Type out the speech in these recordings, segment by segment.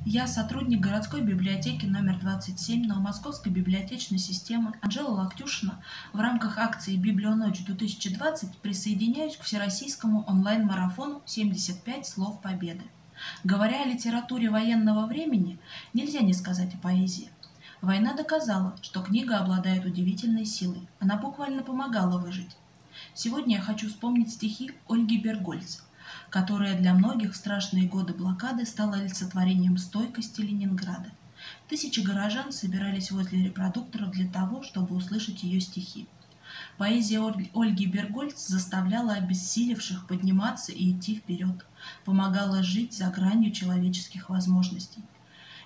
Я сотрудник городской библиотеки номер 27 Новомосковской библиотечной системы Анжела Локтюшина. В рамках акции «Библионочь-2020» присоединяюсь к всероссийскому онлайн-марафону «75 слов победы». Говоря о литературе военного времени, нельзя не сказать о поэзии. Война доказала, что книга обладает удивительной силой. Она буквально помогала выжить. Сегодня я хочу вспомнить стихи Ольги Бергольц, которая для многих в страшные годы блокады стала олицетворением стойкости Ленинграда. Тысячи горожан собирались возле репродукторов для того, чтобы услышать ее стихи. Поэзия Ольги Бергольц заставляла обессилевших подниматься и идти вперед, помогала жить за гранью человеческих возможностей.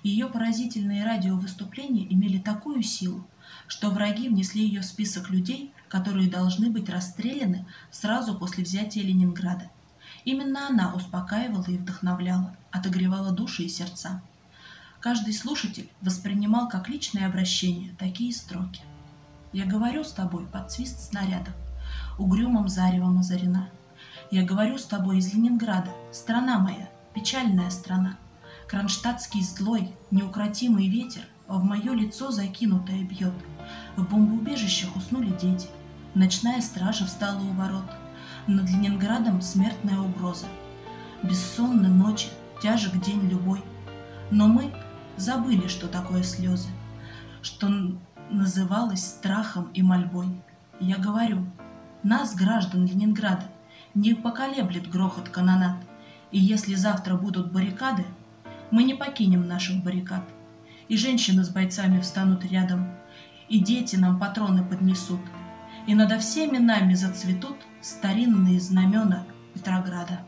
Ее поразительные радиовыступления имели такую силу, что враги внесли ее в список людей, которые должны быть расстреляны сразу после взятия Ленинграда. Именно она успокаивала и вдохновляла, отогревала души и сердца. Каждый слушатель воспринимал как личное обращение такие строки. «Я говорю с тобой под свист снарядов, угрюмым заревом озарена. Я говорю с тобой из Ленинграда, страна моя, печальная страна. Кронштадтский злой, неукротимый ветер в мое лицо закинутое бьет. В бомбоубежищах уснули дети, ночная стража встала у ворот. Над Ленинградом смертная угроза. Бессонны ночи, тяжек день любой. Но мы забыли, что такое слезы, что называлось страхом и мольбой. Я говорю, нас, граждан Ленинграда, не поколеблет грохот канонад. И если завтра будут баррикады, мы не покинем наших баррикад. И женщины с бойцами встанут рядом, и дети нам патроны поднесут, и надо всеми нами зацветут старинные знамена Петрограда.